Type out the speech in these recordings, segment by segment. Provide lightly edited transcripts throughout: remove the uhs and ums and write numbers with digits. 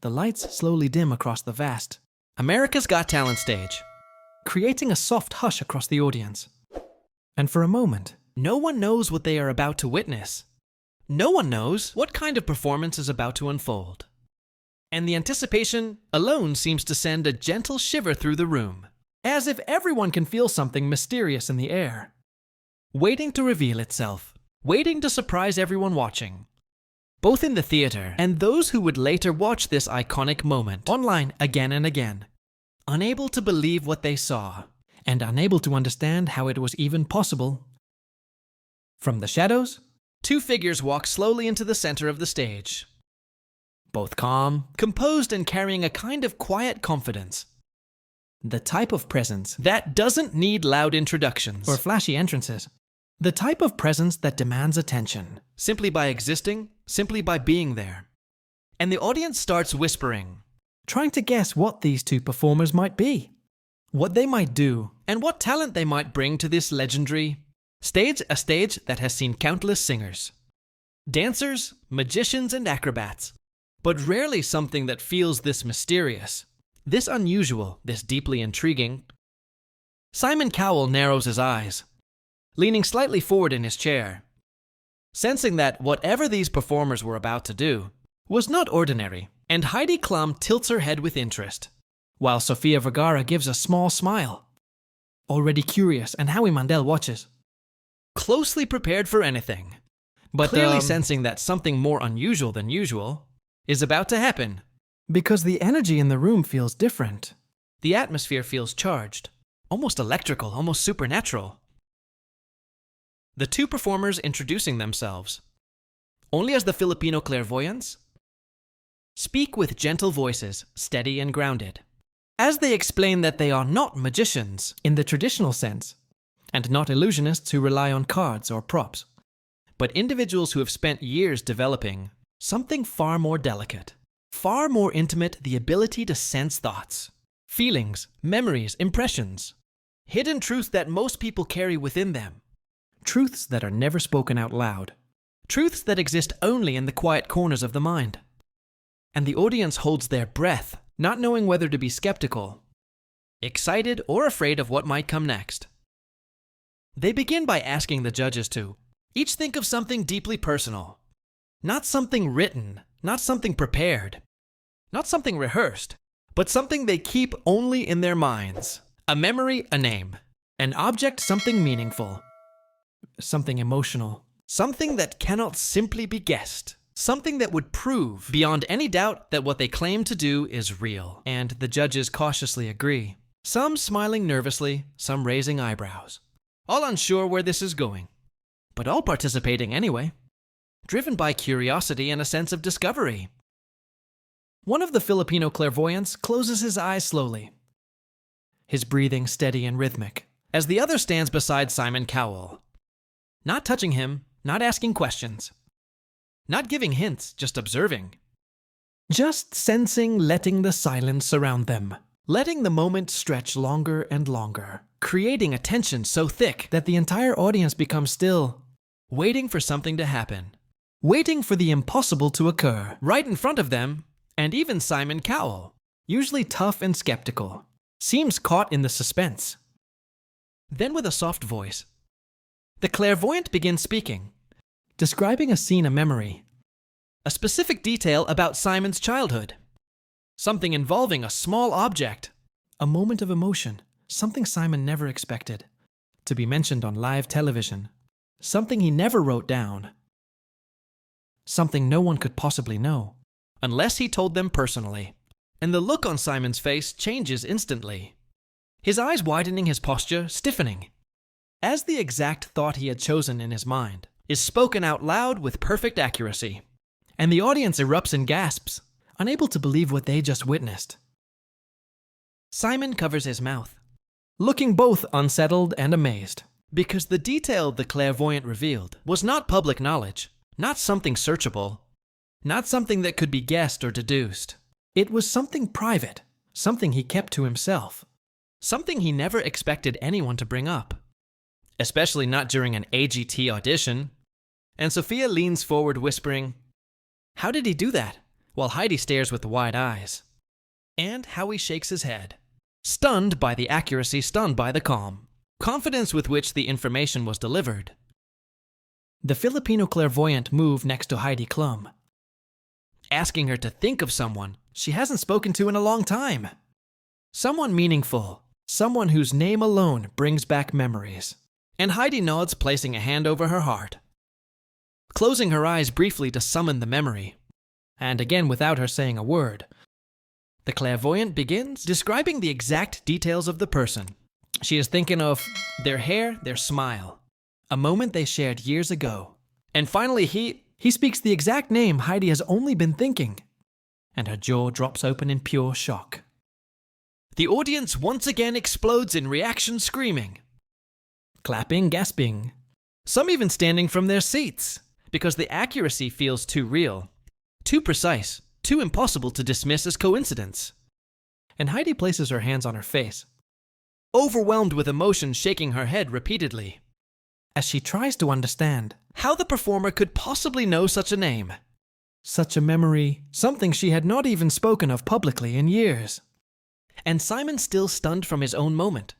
The lights slowly dim across the vast America's Got Talent stage, creating a soft hush across the audience. And for a moment, no one knows what they are about to witness. No one knows what kind of performance is about to unfold. And the anticipation alone seems to send a gentle shiver through the room, as if everyone can feel something mysterious in the air, waiting to reveal itself, waiting to surprise everyone watching, both in the theater and those who would later watch this iconic moment online again and again, unable to believe what they saw, and unable to understand how it was even possible. From the shadows, two figures walk slowly into the center of the stage, both calm, composed, and carrying a kind of quiet confidence. The type of presence that doesn't need loud introductions or flashy entrances. The type of presence that demands attention. Simply by existing, simply by being there. And the audience starts whispering, trying to guess what these two performers might be, what they might do, and what talent they might bring to this legendary stage, a stage that has seen countless singers, dancers, magicians, and acrobats, but rarely something that feels this mysterious, this unusual, this deeply intriguing. Simon Cowell narrows his eyes, leaning slightly forward in his chair, sensing that whatever these performers were about to do was not ordinary, and Heidi Klum tilts her head with interest, while Sofia Vergara gives a small smile, already curious, and Howie Mandel watches, closely prepared for anything, but clearly sensing that something more unusual than usual is about to happen. Because the energy in the room feels different. The atmosphere feels charged, almost electrical, almost supernatural. The two performers introducing themselves, only as the Filipino Clairvoyants, speak with gentle voices, steady and grounded, as they explain that they are not magicians in the traditional sense, and not illusionists who rely on cards or props, but individuals who have spent years developing something far more delicate, far more intimate, the ability to sense thoughts, feelings, memories, impressions, hidden truths that most people carry within them. Truths that are never spoken out loud. Truths that exist only in the quiet corners of the mind. And the audience holds their breath, not knowing whether to be skeptical, excited, or afraid of what might come next. They begin by asking the judges to each think of something deeply personal. Not something written, not something prepared, not something rehearsed, but something they keep only in their minds. A memory, a name. An object, something meaningful. Something emotional. Something that cannot simply be guessed. Something that would prove beyond any doubt that what they claim to do is real. And the judges cautiously agree. Some smiling nervously, some raising eyebrows. All unsure where this is going, but all participating anyway, driven by curiosity and a sense of discovery. One of the Filipino Clairvoyants closes his eyes slowly, his breathing steady and rhythmic, as the other stands beside Simon Cowell, not touching him, not asking questions, not giving hints, just observing. Just sensing, letting the silence surround them, letting the moment stretch longer and longer, creating a tension so thick that the entire audience becomes still, waiting for something to happen, waiting for the impossible to occur. Right in front of them, and even Simon Cowell, usually tough and skeptical, seems caught in the suspense. Then with a soft voice, the clairvoyant begins speaking, describing a scene, a memory, a specific detail about Simon's childhood, something involving a small object, a moment of emotion, something Simon never expected to be mentioned on live television, something he never wrote down, something no one could possibly know, unless he told them personally. And the look on Simon's face changes instantly, his eyes widening, his posture stiffening, as the exact thought he had chosen in his mind is spoken out loud with perfect accuracy. And the audience erupts in gasps, unable to believe what they just witnessed. Simon covers his mouth, looking both unsettled and amazed, because the detail the clairvoyant revealed was not public knowledge, not something searchable, not something that could be guessed or deduced. It was something private, something he kept to himself, something he never expected anyone to bring up, especially not during an AGT audition. And Sofia leans forward whispering, "How did he do that? while Heidi stares with wide eyes. And Howie shakes his head. Stunned by the accuracy, stunned by the calm, confidence with which the information was delivered. The Filipino clairvoyant moved next to Heidi Klum, asking her to think of someone she hasn't spoken to in a long time. Someone meaningful, someone whose name alone brings back memories. And Heidi nods, placing a hand over her heart, closing her eyes briefly to summon the memory. And again, without her saying a word, the clairvoyant begins describing the exact details of the person. She is thinking of their hair, their smile, a moment they shared years ago. And finally he speaks the exact name Heidi has only been thinking, and her jaw drops open in pure shock. The audience once again explodes in reaction, screaming, clapping, gasping, some even standing from their seats, because the accuracy feels too real, too precise, too impossible to dismiss as coincidence. And Heidi places her hands on her face, overwhelmed with emotion, shaking her head repeatedly, as she tries to understand how the performer could possibly know such a name. Such a memory, something she had not even spoken of publicly in years. And Simon, still stunned from his own moment,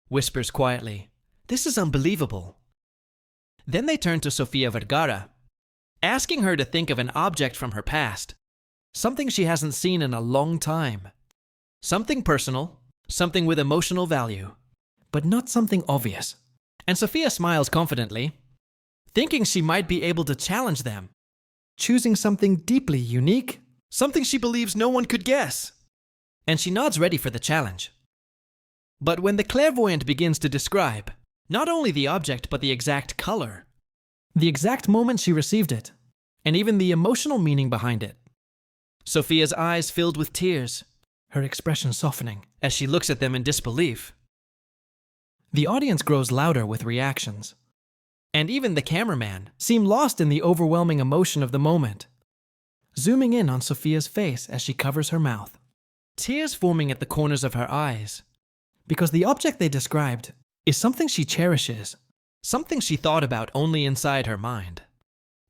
whispers quietly, "This is unbelievable." Then they turn to Sofia Vergara, asking her to think of an object from her past, something she hasn't seen in a long time. Something personal, something with emotional value, but not something obvious. And Sofia smiles confidently, thinking she might be able to challenge them, choosing something deeply unique, something she believes no one could guess. And she nods, ready for the challenge. But when the clairvoyant begins to describe not only the object but the exact color, the exact moment she received it, and even the emotional meaning behind it, Sofia's eyes filled with tears, her expression softening as she looks at them in disbelief. The audience grows louder with reactions, and even the cameraman seems lost in the overwhelming emotion of the moment, zooming in on Sofia's face as she covers her mouth, tears forming at the corners of her eyes, because the object they described is something she cherishes, something she thought about only inside her mind.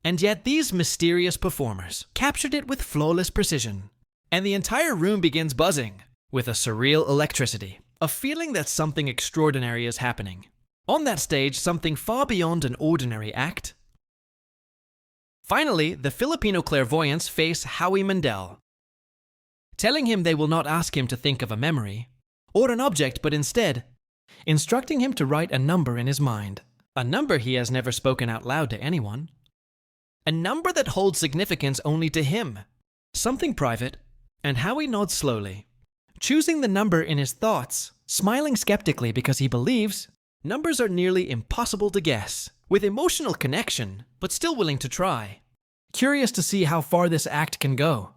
And yet these mysterious performers captured it with flawless precision, and the entire room begins buzzing with a surreal electricity, a feeling that something extraordinary is happening. On that stage, something far beyond an ordinary act. Finally, the Filipino clairvoyants face Howie Mandel, telling him they will not ask him to think of a memory or an object, but instead instructing him to write a number in his mind, a number he has never spoken out loud to anyone, a number that holds significance only to him, something private. And Howie nods slowly, choosing the number in his thoughts, smiling skeptically because he believes numbers are nearly impossible to guess, with emotional connection, but still willing to try, curious to see how far this act can go.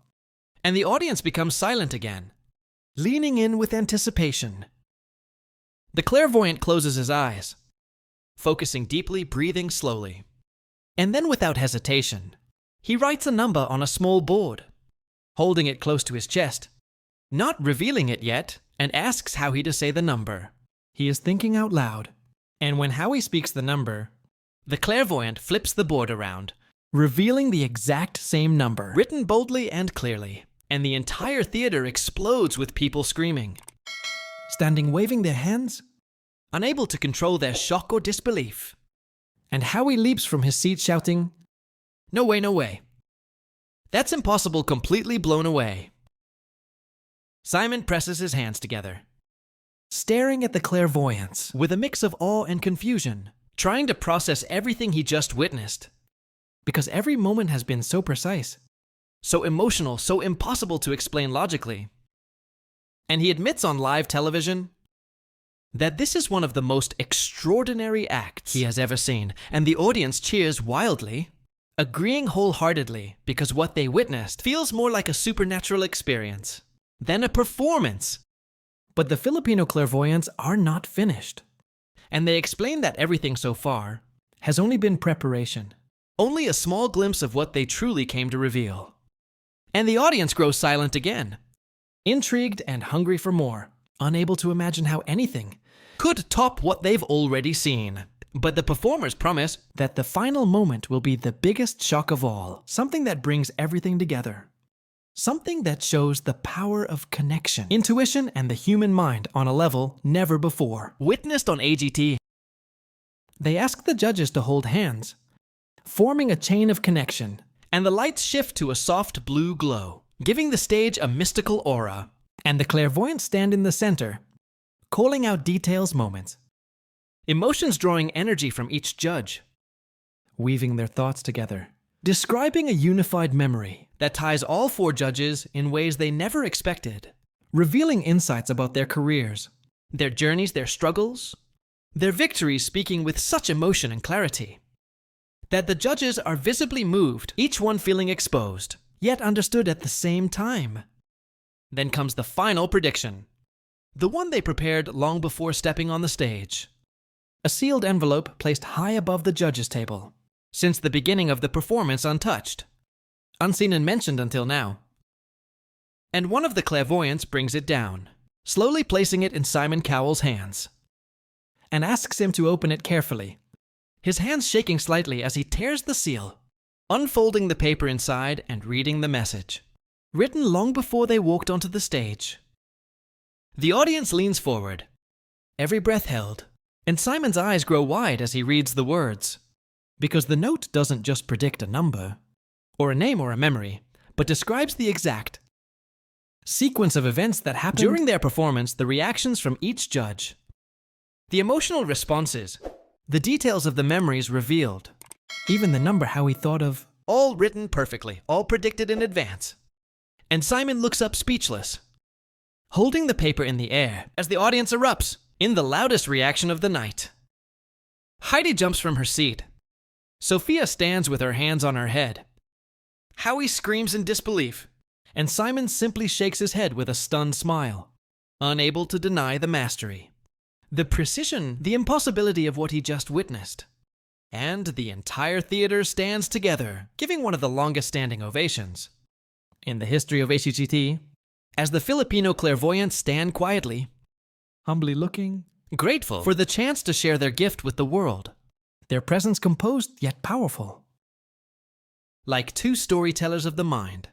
And the audience becomes silent again, leaning in with anticipation. The clairvoyant closes his eyes, focusing deeply, breathing slowly. And then without hesitation, he writes a number on a small board, holding it close to his chest, not revealing it yet, and asks Howie to say the number. He is thinking out loud, and when Howie speaks the number, the clairvoyant flips the board around, revealing the exact same number, written boldly and clearly, and the entire theater explodes with people screaming, standing waving their hands, unable to control their shock or disbelief. And Howie leaps from his seat shouting, "No way, no way. That's impossible," completely blown away. Simon presses his hands together, staring at the clairvoyants with a mix of awe and confusion, trying to process everything he just witnessed. Because every moment has been so precise, so emotional, so impossible to explain logically. And he admits on live television that this is one of the most extraordinary acts he has ever seen, and the audience cheers wildly, agreeing wholeheartedly because what they witnessed feels more like a supernatural experience than a performance. But the Filipino clairvoyants are not finished, and they explain that everything so far has only been preparation, only a small glimpse of what they truly came to reveal. And the audience grows silent again, intrigued and hungry for more, unable to imagine how anything could top what they've already seen. But the performers promise that the final moment will be the biggest shock of all, something that brings everything together. Something that shows the power of connection, intuition, and the human mind on a level never before. Witnessed on AGT. They ask the judges to hold hands, forming a chain of connection. And the lights shift to a soft blue glow, giving the stage a mystical aura. And the clairvoyants stand in the center, calling out details moments. Emotions drawing energy from each judge, Weaving their thoughts together, describing a unified memory. that ties all 4 judges in ways they never expected. Revealing insights about their careers. Their journeys, their struggles, their victories speaking with such emotion and clarity that the judges are visibly moved, each one feeling exposed, Yet understood at the same time. Then comes the final prediction, the one they prepared long before stepping on the stage. A sealed envelope placed high above the judges' table. Since the beginning of the performance untouched, unseen and mentioned until now. And one of the clairvoyants brings it down, slowly placing it in Simon Cowell's hands. And asks him to open it carefully. His hands shaking slightly as he tears the seal, unfolding the paper inside and reading the message, written long before they walked onto the stage. The audience leans forward, every breath held, and Simon's eyes grow wide as he reads the words. Because the note doesn't just predict a number, Or a name or a memory, but describes the exact sequence of events that happened during their performance, the reactions from each judge, the emotional responses, the details of the memories revealed, even the number Howie thought of. all written perfectly, all predicted in advance. And Simon looks up speechless, holding the paper in the air as the audience erupts in the loudest reaction of the night. Heidi jumps from her seat. Sofia stands with her hands on her head. Howie screams in disbelief, and Simon simply shakes his head with a stunned smile, unable to deny the mastery, the precision, the impossibility of what he just witnessed. And the entire theater stands together, giving one of the longest standing ovations In the history of AGT, as the Filipino Clairvoyants stand quietly, humbly looking, grateful for the chance to share their gift with the world. their presence composed yet powerful. Like 2 storytellers of the mind,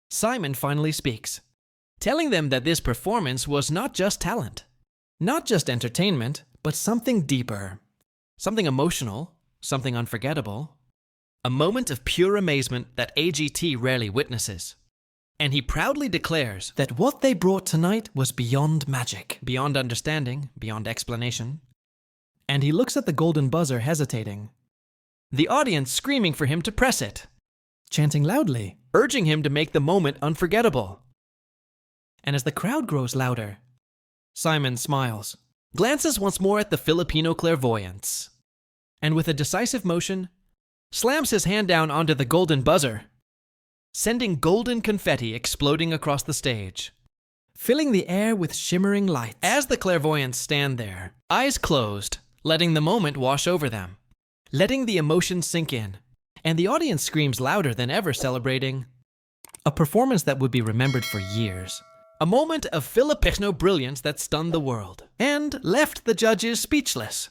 Simon finally speaks, telling them that this performance was not just talent, Not just entertainment, but something deeper. something emotional, something unforgettable, a moment of pure amazement that AGT rarely witnesses. And he proudly declares, That what they brought tonight was beyond magic. beyond understanding, beyond explanation, And he looks at the golden buzzer hesitating, the audience screaming for him to press it, chanting loudly. urging him to make the moment unforgettable. And as the crowd grows louder, Simon smiles, glances once more at the Filipino Clairvoyants, and with a decisive motion, slams his hand down onto the golden buzzer, sending golden confetti exploding across the stage. filling the air with shimmering lights. As the clairvoyants stand there, eyes closed, letting the moment wash over them, letting the emotions sink in, and the audience screams louder than ever, celebrating A performance that would be remembered for years. a moment of Filipino brilliance that stunned the world and left the judges speechless.